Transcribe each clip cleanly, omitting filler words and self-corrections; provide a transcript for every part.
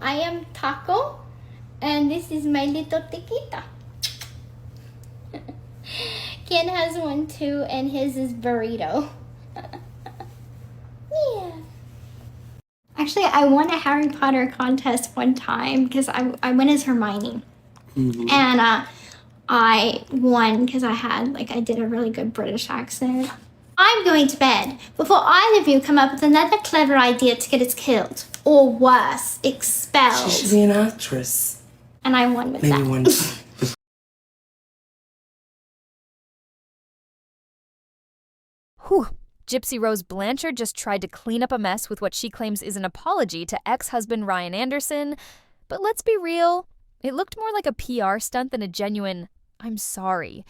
I am Taco, and this is my little Tequita. Ken has one too, and his is Burrito. Yeah. Actually, I won a Harry Potter contest one time because I went as Hermione. Mm-hmm. And I won because I did a really good British accent. I'm going to bed before either of you come up with another clever idea to get us killed. Or worse, expelled. She should be an actress. And I won with Maybe that. one. Whew. Gypsy Rose Blanchard just tried to clean up a mess with what she claims is an apology to ex-husband Ryan Anderson. But let's be real, it looked more like a PR stunt than a genuine, "I'm sorry."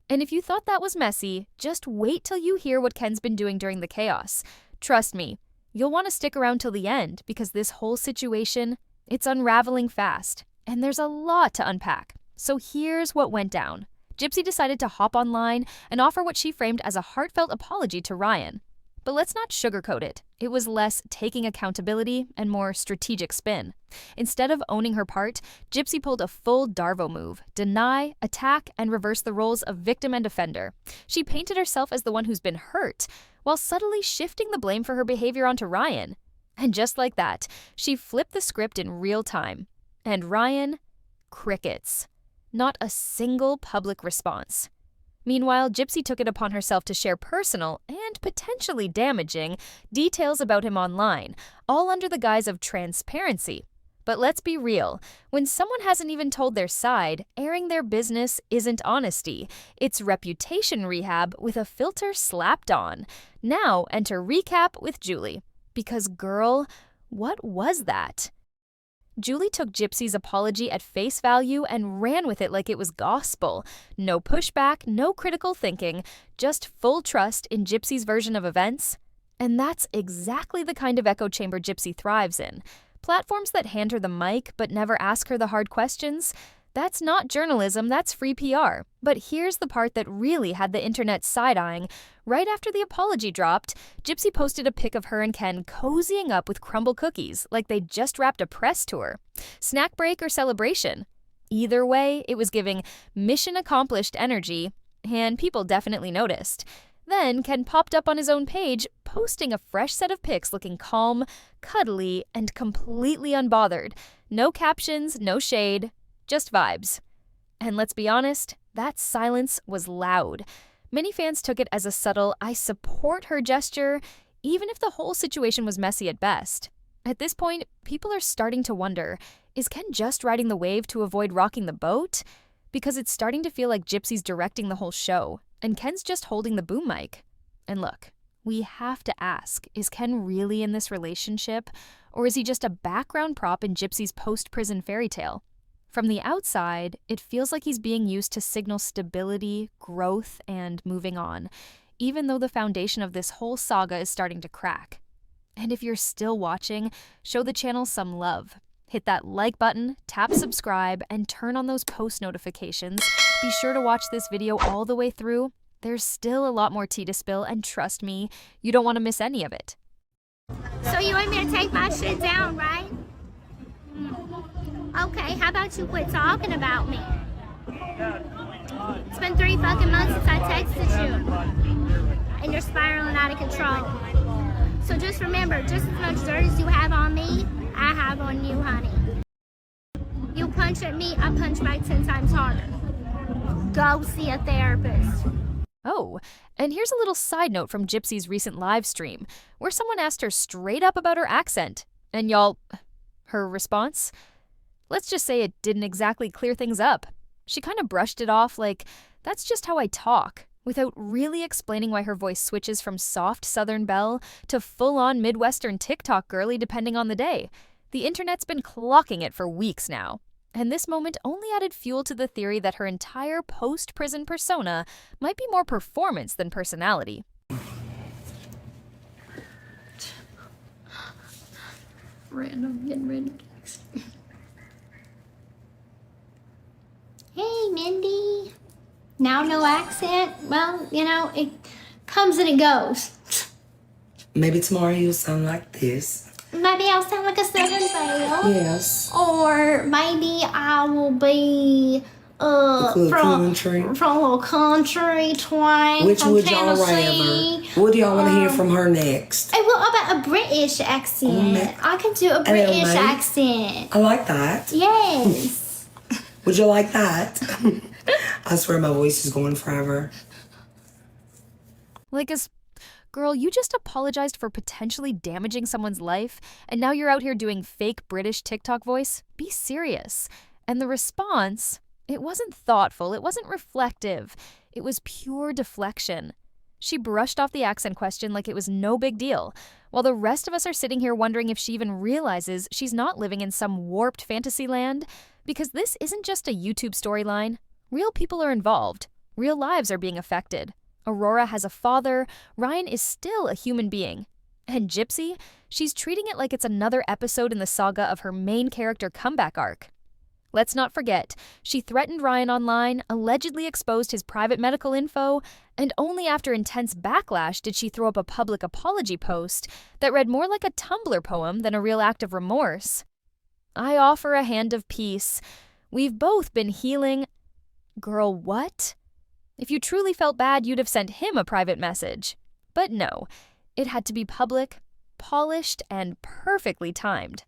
And if you thought that was messy, just wait till you hear what Ken's been doing during the chaos. Trust me, you'll want to stick around till the end because this whole situation, it's unraveling fast. And there's a lot to unpack. So here's what went down. Gypsy decided to hop online and offer what she framed as a heartfelt apology to Ryan. But let's not sugarcoat it. It was less taking accountability and more strategic spin. Instead of owning her part, Gypsy pulled a full Darvo move: deny, attack, and reverse the roles of victim and offender. She painted herself as the one who's been hurt, while subtly shifting the blame for her behavior onto Ryan. And just like that, she flipped the script in real time. And Ryan, crickets. Not a single public response. Meanwhile, Gypsy took it upon herself to share personal and potentially damaging details about him online, all under the guise of transparency. But let's be real, when someone hasn't even told their side, airing their business isn't honesty. It's reputation rehab with a filter slapped on. Now enter recap with Julie. Because girl, what was that? Julie took Gypsy's apology at face value and ran with it like it was gospel. No pushback, no critical thinking, just full trust in Gypsy's version of events. And that's exactly the kind of echo chamber Gypsy thrives in. Platforms that hand her the mic but never ask her the hard questions. That's not journalism, that's free PR. But here's the part that really had the internet side-eyeing. Right after the apology dropped, Gypsy posted a pic of her and Ken cozying up with crumble cookies like they'd just wrapped a press tour. Snack break or celebration? Either way, it was giving mission accomplished energy, and people definitely noticed. Then Ken popped up on his own page, posting a fresh set of pics looking calm, cuddly, and completely unbothered. No captions, no shade. Just vibes. And let's be honest, that silence was loud. Many fans took it as a subtle, "I support her" gesture, even if the whole situation was messy at best. At this point, people are starting to wonder, is Ken just riding the wave to avoid rocking the boat? Because it's starting to feel like Gypsy's directing the whole show, and Ken's just holding the boom mic. And look, we have to ask, is Ken really in this relationship, or is he just a background prop in Gypsy's post-prison fairy tale? From the outside, it feels like he's being used to signal stability, growth, and moving on, even though the foundation of this whole saga is starting to crack. And if you're still watching, show the channel some love. Hit that like button, tap subscribe, and turn on those post notifications. Be sure to watch this video all the way through. There's still a lot more tea to spill, and trust me, you don't want to miss any of it. So you want me to take my shit down, right? Okay, how about you quit talking about me? It's been 3 fucking months since I texted you. And you're spiraling out of control. So just remember, just as much dirt as you have on me, I have on you, honey. You punch at me, I punch back 10 times harder. Go see a therapist. Oh, and here's a little side note from Gypsy's recent live stream, where someone asked her straight up about her accent. And y'all, her response? Let's just say it didn't exactly clear things up. She kind of brushed it off like, that's just how I talk, without really explaining why her voice switches from soft Southern belle to full-on Midwestern TikTok girly depending on the day. The internet's been clocking it for weeks now. And this moment only added fuel to the theory that her entire post-prison persona might be more performance than personality. Getting random text. Hey, Mindy. Now no accent? Well, you know, it comes and it goes. Maybe tomorrow you'll sound like this. Maybe I'll sound like a Southern belle. Yes. Or maybe I will be from a little country twang. Which from would Tennessee. y'all rather? What do y'all want to hear from her next? Hey, what about a British accent? I can do a British accent. I like that. Yes. Would you like that? I swear my voice is going forever. Like, girl, you just apologized for potentially damaging someone's life, and now you're out here doing fake British TikTok voice? Be serious. And the response, it wasn't thoughtful, it wasn't reflective, it was pure deflection. She brushed off the accent question like it was no big deal, while the rest of us are sitting here wondering if she even realizes she's not living in some warped fantasy land, because this isn't just a YouTube storyline. Real people are involved. Real lives are being affected. Aurora has a father, Ryan is still a human being. And Gypsy, she's treating it like it's another episode in the saga of her main character comeback arc. Let's not forget, she threatened Ryan online, allegedly exposed his private medical info, and only after intense backlash did she throw up a public apology post that read more like a Tumblr poem than a real act of remorse. I offer a hand of peace. We've both been healing. Girl, what? If you truly felt bad, you'd have sent him a private message. But no, it had to be public, polished, and perfectly timed.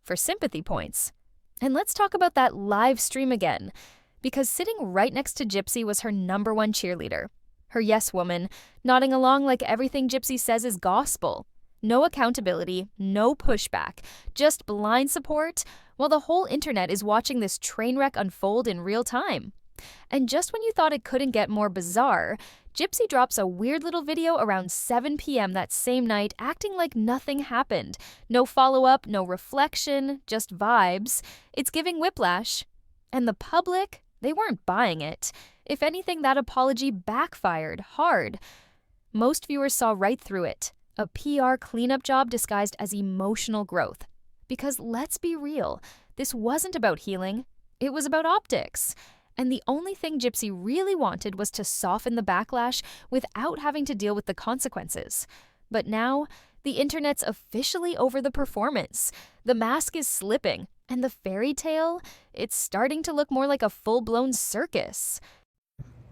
For sympathy points. And let's talk about that live stream again, because sitting right next to Gypsy was her #1 cheerleader. Her yes woman, nodding along like everything Gypsy says is gospel. No accountability, no pushback, just blind support, while the whole internet is watching this train wreck unfold in real time. And just when you thought it couldn't get more bizarre, Gypsy drops a weird little video around 7 p.m. that same night acting like nothing happened. No follow-up, no reflection, just vibes. It's giving whiplash. And the public, they weren't buying it. If anything, that apology backfired hard. Most viewers saw right through it. A PR cleanup job disguised as emotional growth. Because let's be real, this wasn't about healing. It was about optics. And the only thing Gypsy really wanted was to soften the backlash without having to deal with the consequences. But now, the internet's officially over the performance. The mask is slipping, and the fairy tale, it's starting to look more like a full-blown circus.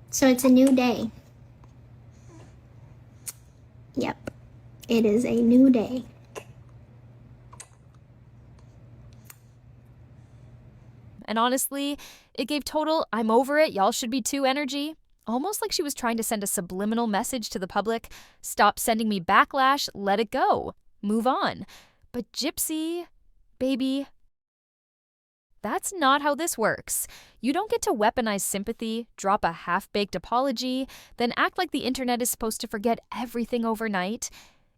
So it's a new day. Yep, it is a new day. And honestly, it gave total "I'm over it, y'all should be too" energy. Almost like she was trying to send a subliminal message to the public. Stop sending me backlash, let it go. Move on. But Gypsy, baby, that's not how this works. You don't get to weaponize sympathy, drop a half-baked apology, then act like the internet is supposed to forget everything overnight.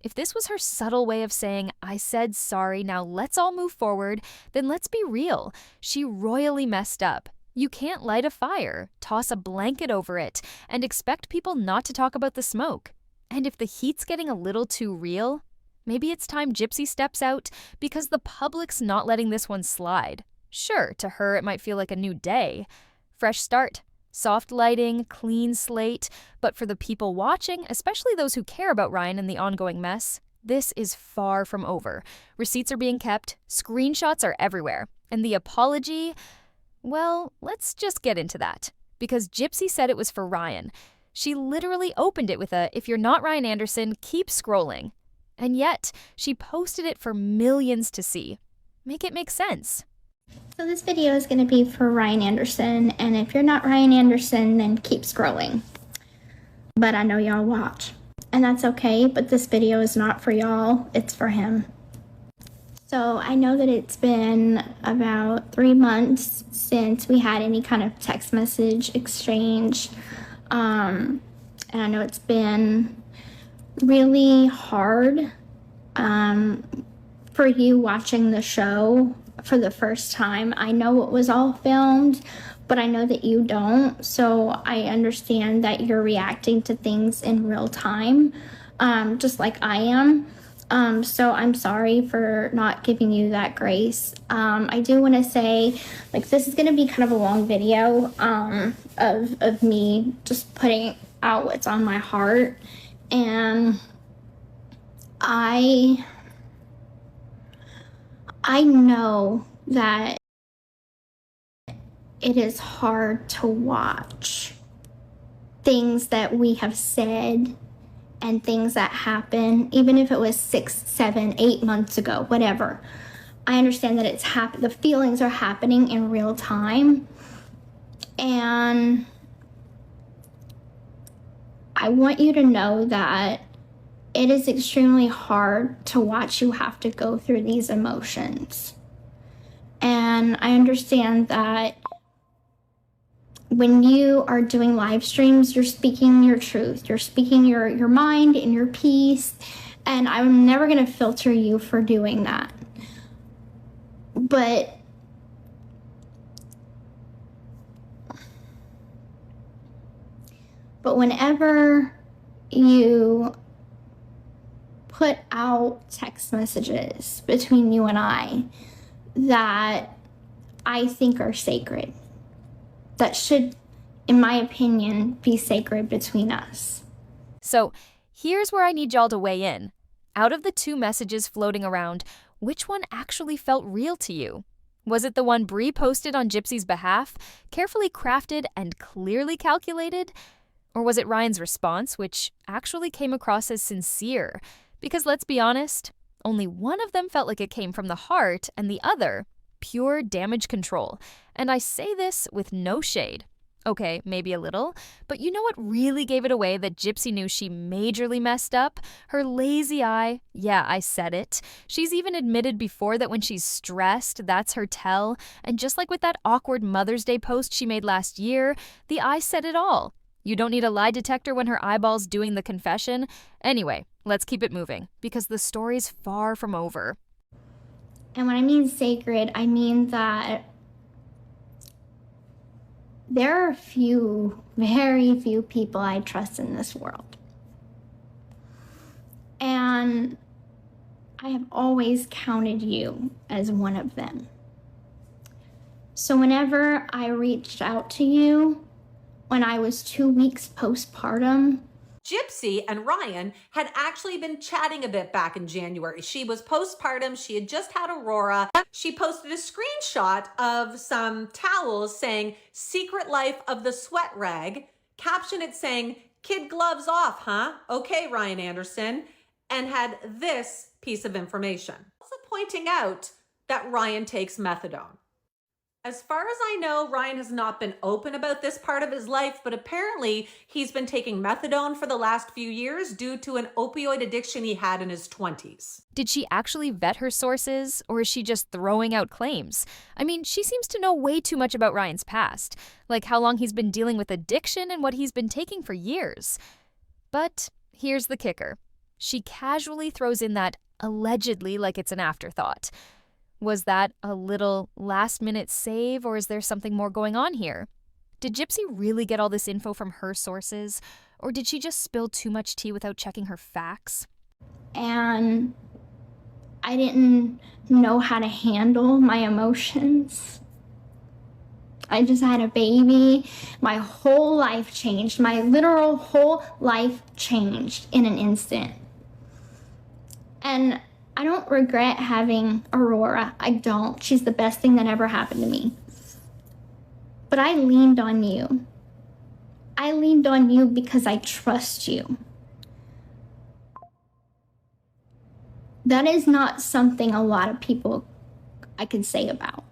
If this was her subtle way of saying, I said sorry, now let's all move forward, then let's be real. She royally messed up. You can't light a fire, toss a blanket over it, and expect people not to talk about the smoke. And if the heat's getting a little too real, maybe it's time Gypsy steps out because the public's not letting this one slide. Sure, to her it might feel like a new day. Fresh start. Soft lighting, clean slate, but for the people watching, especially those who care about Ryan and the ongoing mess, this is far from over. Receipts are being kept, screenshots are everywhere, and the apology, well, let's just get into that. Because Gypsy said it was for Ryan. She literally opened it with a, if you're not Ryan Anderson, keep scrolling. And yet, she posted it for millions to see. Make it make sense. So this video is going to be for Ryan Anderson, and if you're not Ryan Anderson, then keep scrolling. But I know y'all watch, and that's okay, but this video is not for y'all, it's for him. So I know that it's been about 3 months since we had any kind of text message exchange, and I know it's been really hard for you watching the show for the first time. I know it was all filmed, but I know that you don't, so I understand that you're reacting to things in real time, just like I am. So I'm sorry for not giving you that grace. I do want to say, like, this is going to be kind of a long video of me just putting out what's on my heart, and I know that it is hard to watch things that we have said and things that happen, even if it was 6, 7, 8 months ago, whatever. I understand that the feelings are happening in real time. And I want you to know that it is extremely hard to watch you have to go through these emotions. And I understand that when you are doing live streams, you're speaking your truth. You're speaking your mind and your peace. And I'm never going to filter you for doing that. But whenever you put out text messages between you and I that I think are sacred, that should, in my opinion, be sacred between us. So here's where I need y'all to weigh in. Out of the 2 messages floating around, which one actually felt real to you? Was it the one Bree posted on Gypsy's behalf, carefully crafted and clearly calculated? Or was it Ryan's response, which actually came across as sincere? Because let's be honest, only one of them felt like it came from the heart, and the other, pure damage control. And I say this with no shade. Okay, maybe a little, but you know what really gave it away that Gypsy knew she majorly messed up? Her lazy eye. Yeah, I said it. She's even admitted before that when she's stressed, that's her tell. And just like with that awkward Mother's Day post she made last year, the eye said it all. You don't need a lie detector when her eyeball's doing the confession. Anyway, let's keep it moving, because the story's far from over. And when I mean sacred, I mean that there are very few people I trust in this world. And I have always counted you as one of them. So whenever I reached out to you when I was 2 weeks postpartum, Gypsy and Ryan had actually been chatting a bit back in January. She was postpartum. She had just had Aurora. She posted a screenshot of some towels saying, "Secret life of the sweat rag." Caption it saying, "Kid gloves off, huh? Okay, Ryan Anderson." And had this piece of information. Also pointing out that Ryan takes methadone. As far as I know, Ryan has not been open about this part of his life, but apparently he's been taking methadone for the last few years due to an opioid addiction he had in his 20s. Did she actually vet her sources, or is she just throwing out claims? I mean, she seems to know way too much about Ryan's past, like how long he's been dealing with addiction and what he's been taking for years. But here's the kicker. She casually throws in that allegedly like it's an afterthought. Was that a little last-minute save, or is there something more going on here? Did Gypsy really get all this info from her sources, or did she just spill too much tea without checking her facts? and I didn't know how to handle my emotions. I just had a baby. My whole life changed. My literal whole life changed in an instant. And I don't regret having Aurora. I don't. She's the best thing that ever happened to me. But I leaned on you. I leaned on you because I trust you. That is not something a lot of people I can say about.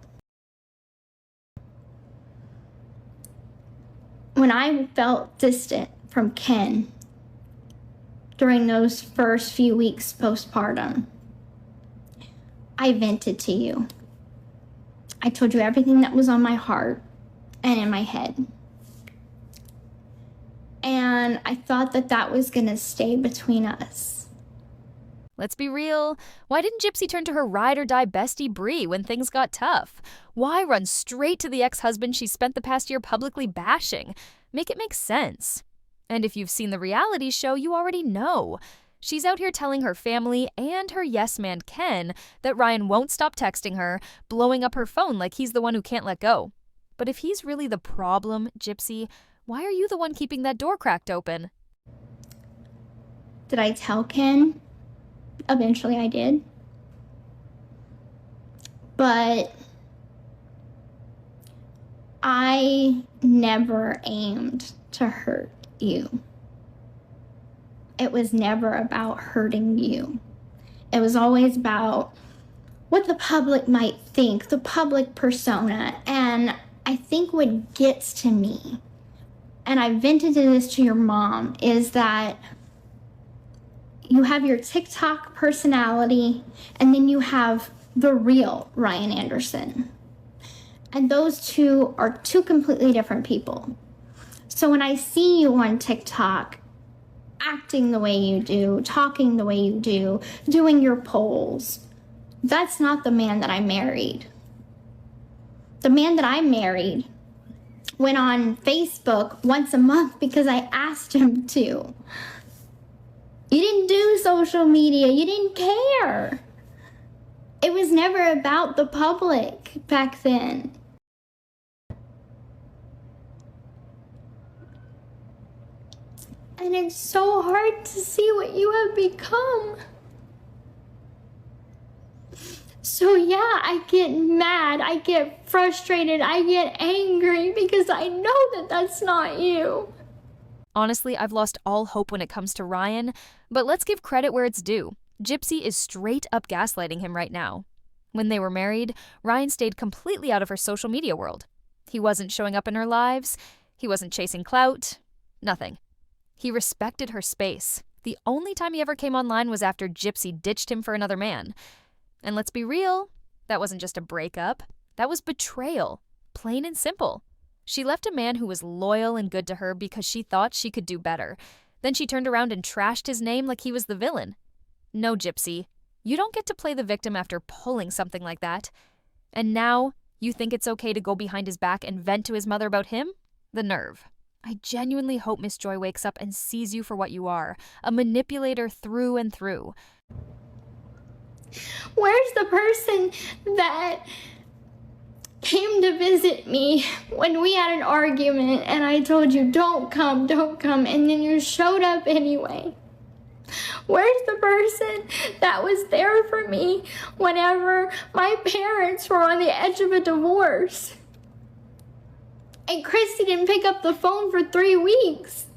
When I felt distant from Ken during those first few weeks postpartum, I vented to you. I told you everything that was on my heart and in my head. And I thought that that was gonna stay between us. Let's be real. Why didn't Gypsy turn to her ride-or-die bestie Bree when things got tough? Why run straight to the ex-husband she spent the past year publicly bashing? Make it make sense. And if you've seen the reality show, you already know. She's out here telling her family and her yes-man Ken that Ryan won't stop texting her, blowing up her phone like he's the one who can't let go. But if he's really the problem, Gypsy, why are you the one keeping that door cracked open? Did I tell Ken? Eventually I did. but I never aimed to hurt you. It was never about hurting you. It was always about what the public might think, the public persona. And I think what gets to me, and I vented this to your mom, is that you have your TikTok personality and then you have the real Ryan Anderson. And those two are two completely different people. So when I see you on TikTok, acting the way you do, talking the way you do, doing your polls, that's not the man that I married. The man that I married went on Facebook once a month because I asked him to. You didn't do social media. You didn't care. It was never about the public back then. And it's so hard to see what you have become. So yeah, I get mad, I get frustrated, I get angry because I know that that's not you. Honestly, I've lost all hope when it comes to Ryan, but let's give credit where it's due. Gypsy is straight up gaslighting him right now. When they were married, Ryan stayed completely out of her social media world. He wasn't showing up in her lives, he wasn't chasing clout, nothing. He respected her space. The only time he ever came online was after Gypsy ditched him for another man. And let's be real, that wasn't just a breakup. That was betrayal, plain and simple. She left a man who was loyal and good to her because she thought she could do better. Then she turned around and trashed his name like he was the villain. No, Gypsy, you don't get to play the victim after pulling something like that. And now you think it's okay to go behind his back and vent to his mother about him? The nerve. I genuinely hope Miss Joy wakes up and sees you for what you are, a manipulator through and through. Where's the person that came to visit me when we had an argument and I told you, don't come, and then you showed up anyway? Where's the person that was there for me whenever my parents were on the edge of a divorce? And Christy didn't pick up the phone for 3 weeks.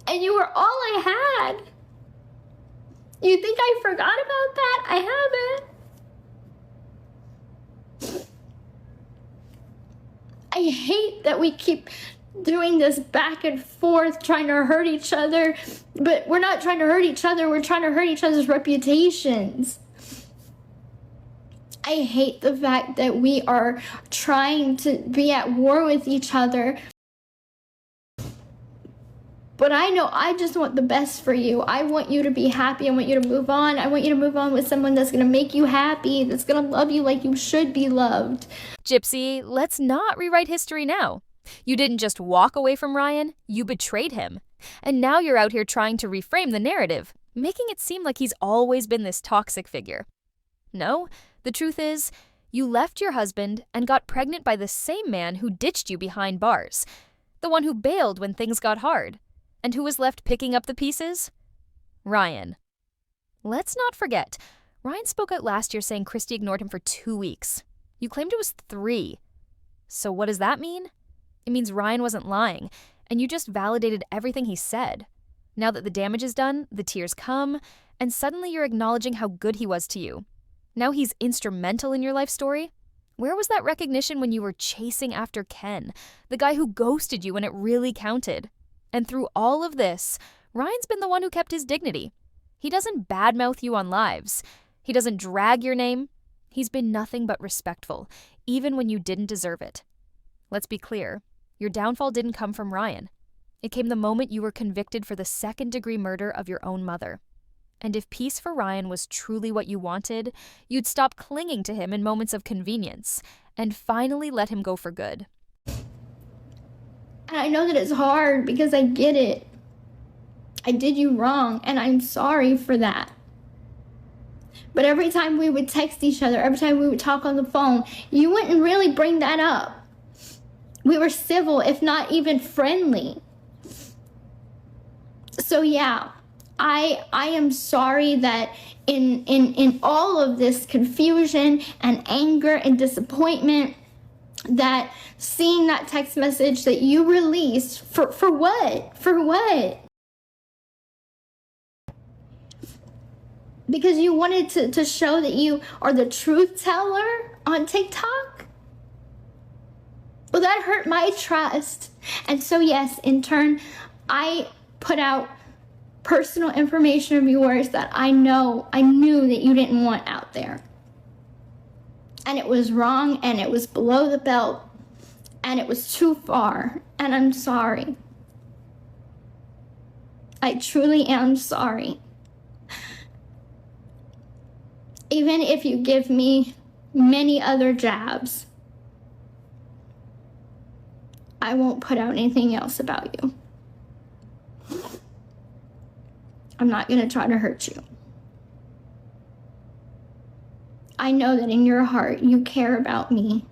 And you were all I had. You think I forgot about that? I haven't. I hate that we keep doing this back and forth, trying to hurt each other. But we're not trying to hurt each other. We're trying to hurt each other's reputations. I hate the fact that we are trying to be at war with each other. But I know I just want the best for you. I want you to be happy. I want you to move on. I want you to move on with someone that's going to make you happy, that's going to love you like you should be loved. Gypsy, let's not rewrite history now. You didn't just walk away from Ryan, you betrayed him. And now you're out here trying to reframe the narrative, making it seem like he's always been this toxic figure. No, the truth is, you left your husband and got pregnant by the same man who ditched you behind bars, the one who bailed when things got hard. And who was left picking up the pieces? Ryan. Let's not forget, Ryan spoke out last year saying Christy ignored him for 2 weeks. You claimed it was 3. So what does that mean? It means Ryan wasn't lying, and you just validated everything he said. Now that the damage is done, the tears come, and suddenly you're acknowledging how good he was to you. Now he's instrumental in your life story? Where was that recognition when you were chasing after Ken, the guy who ghosted you when it really counted? And through all of this, Ryan's been the one who kept his dignity. He doesn't badmouth you on lives. He doesn't drag your name. He's been nothing but respectful, even when you didn't deserve it. Let's be clear, your downfall didn't come from Ryan. It came the moment you were convicted for the second-degree murder of your own mother. And if peace for Ryan was truly what you wanted, you'd stop clinging to him in moments of convenience and finally let him go for good. And I know that it's hard because I get it. I did you wrong, and I'm sorry for that. But every time we would text each other, every time we would talk on the phone, you wouldn't really bring that up. We were civil, if not even friendly. So yeah, I am sorry that in all of this confusion and anger and disappointment, that seeing that text message that you released, for what? For what? Because you wanted to show that you are the truth teller on TikTok? Well, that hurt my trust. And so yes, in turn, I put out personal information of yours that I knew that you didn't want out there. And it was wrong, and it was below the belt, and it was too far, and I'm sorry. I truly am sorry. Even if you give me many other jabs, I won't put out anything else about you. I'm not gonna try to hurt you. I know that in your heart you care about me.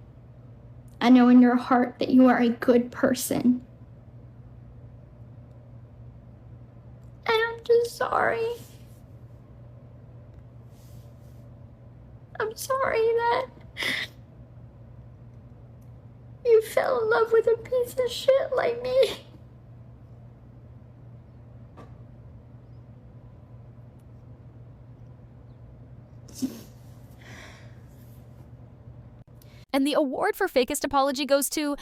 I know in your heart that you are a good person. And I'm just sorry. I'm sorry that you fell in love with a piece of shit like me. And the award for fakest apology goes to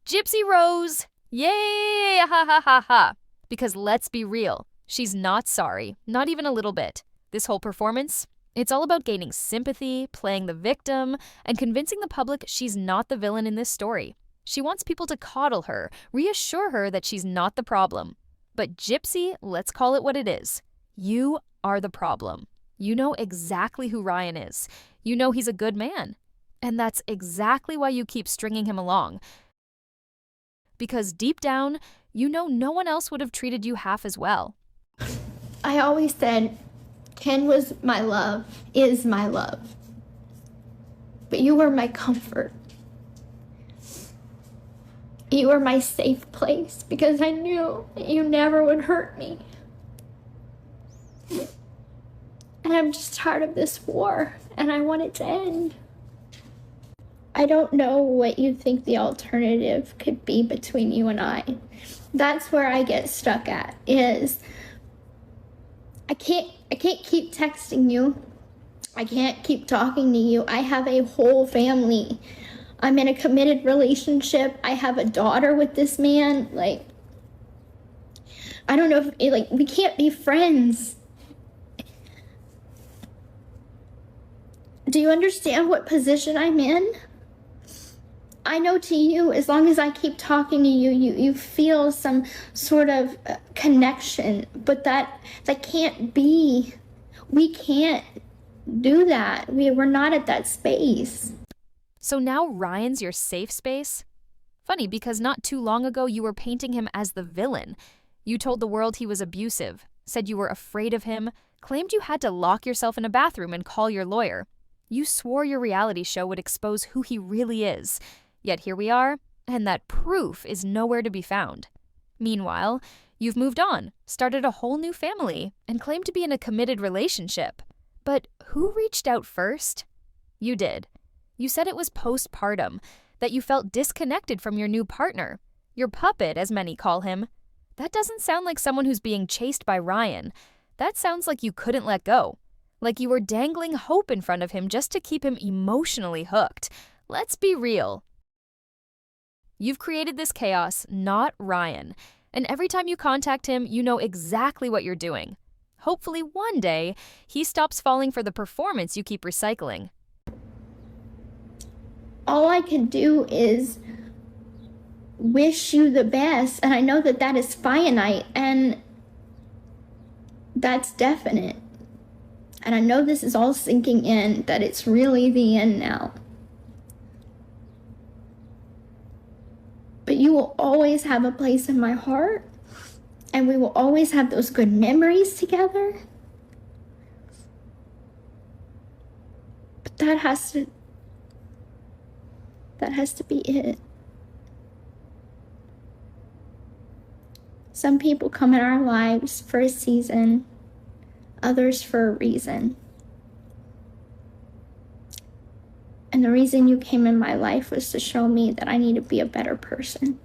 Gypsy Rose. Yay! Ha ha ha ha. Because let's be real, she's not sorry, not even a little bit. This whole performance, it's all about gaining sympathy, playing the victim, and convincing the public she's not the villain in this story. She wants people to coddle her, reassure her that she's not the problem. But Gypsy, let's call it what it is. You are the problem. You know exactly who Ryan is. You know he's a good man. And that's exactly why you keep stringing him along. Because deep down, you know no one else would have treated you half as well. I always said, Ken was my love, is my love. But you were my comfort. You were my safe place because I knew that you never would hurt me. And I'm just tired of this war, and I want it to end. I don't know what you think the alternative could be between you and I. That's where I get stuck at, is I can't keep texting you. I can't keep talking to you. I have a whole family. I'm in a committed relationship. I have a daughter with this man. Like, I don't know if, we can't be friends. Do you understand what position I'm in? I know to you, as long as I keep talking to you, you feel some sort of connection, but that can't be. We can't do that. We're not at that space. So now Ryan's your safe space? Funny, because not too long ago you were painting him as the villain. You told the world he was abusive, said you were afraid of him, claimed you had to lock yourself in a bathroom and call your lawyer. You swore your reality show would expose who he really is. Yet here we are, and that proof is nowhere to be found. Meanwhile, you've moved on, started a whole new family, and claim to be in a committed relationship. But who reached out first? You did. You said it was postpartum, that you felt disconnected from your new partner, your puppet, as many call him. That doesn't sound like someone who's being chased by Ryan. That sounds like you couldn't let go. Like you were dangling hope in front of him just to keep him emotionally hooked. Let's be real. You've created this chaos, not Ryan. And every time you contact him, you know exactly what you're doing. Hopefully one day, he stops falling for the performance you keep recycling. All I can do is wish you the best, and I know that that is finite, and that's definite. And I know this is all sinking in, that it's really the end now. But you will always have a place in my heart, and we will always have those good memories together. But that has to be it. Some people come in our lives for a season, others for a reason. And the reason you came in my life was to show me that I need to be a better person.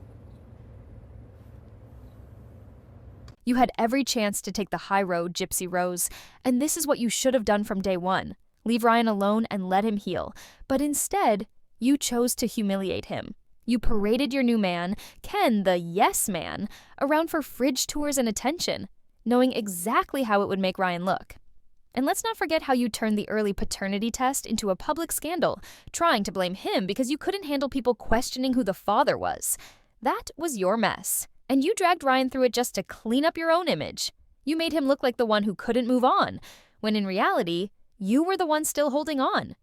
You had every chance to take the high road, Gypsy Rose, and this is what you should have done from day one. Leave Ryan alone and let him heal. But instead, you chose to humiliate him. You paraded your new man, Ken, the yes man, around for fridge tours and attention, knowing exactly how it would make Ryan look. And let's not forget how you turned the early paternity test into a public scandal, trying to blame him because you couldn't handle people questioning who the father was. That was your mess. And you dragged Ryan through it just to clean up your own image. You made him look like the one who couldn't move on, when in reality, you were the one still holding on.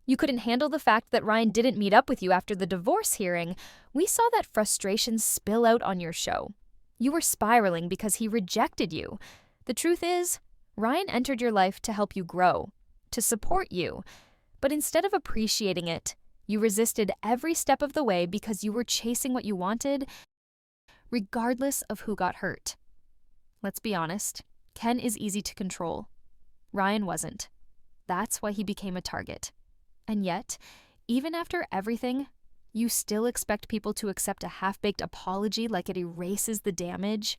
You couldn't handle the fact that Ryan didn't meet up with you after the divorce hearing. We saw that frustration spill out on your show. You were spiraling because he rejected you. The truth is, Ryan entered your life to help you grow, to support you. But instead of appreciating it, you resisted every step of the way because you were chasing what you wanted, regardless of who got hurt. Let's be honest, Ken is easy to control. Ryan wasn't. That's why he became a target. And yet, even after everything, you still expect people to accept a half-baked apology like it erases the damage.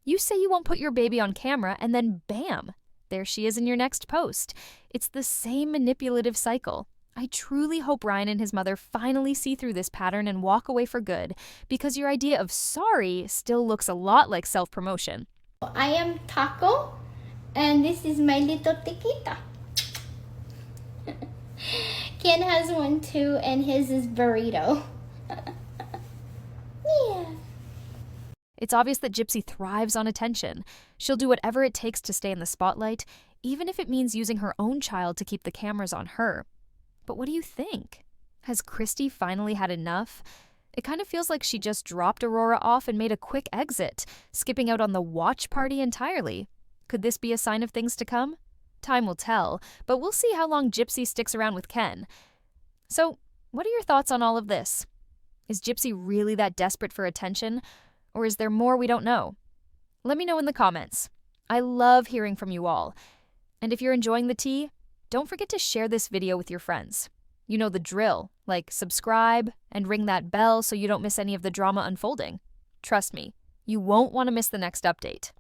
You say you won't put your baby on camera, and then bam, there she is in your next post. It's the same manipulative cycle. I truly hope Ryan and his mother finally see through this pattern and walk away for good, because your idea of sorry still looks a lot like self-promotion. I am Taco, and this is my little Tequita. Ken has one too, and his is Burrito. Yeah. It's obvious that Gypsy thrives on attention. She'll do whatever it takes to stay in the spotlight, even if it means using her own child to keep the cameras on her. But what do you think? Has Christy finally had enough? It kind of feels like she just dropped Aurora off and made a quick exit, skipping out on the watch party entirely. Could this be a sign of things to come? Time will tell, but we'll see how long Gypsy sticks around with Ken. So, what are your thoughts on all of this? Is Gypsy really that desperate for attention? Or is there more we don't know? Let me know in the comments. I love hearing from you all. And if you're enjoying the tea, don't forget to share this video with your friends. You know the drill, like subscribe and ring that bell so you don't miss any of the drama unfolding. Trust me, you won't want to miss the next update.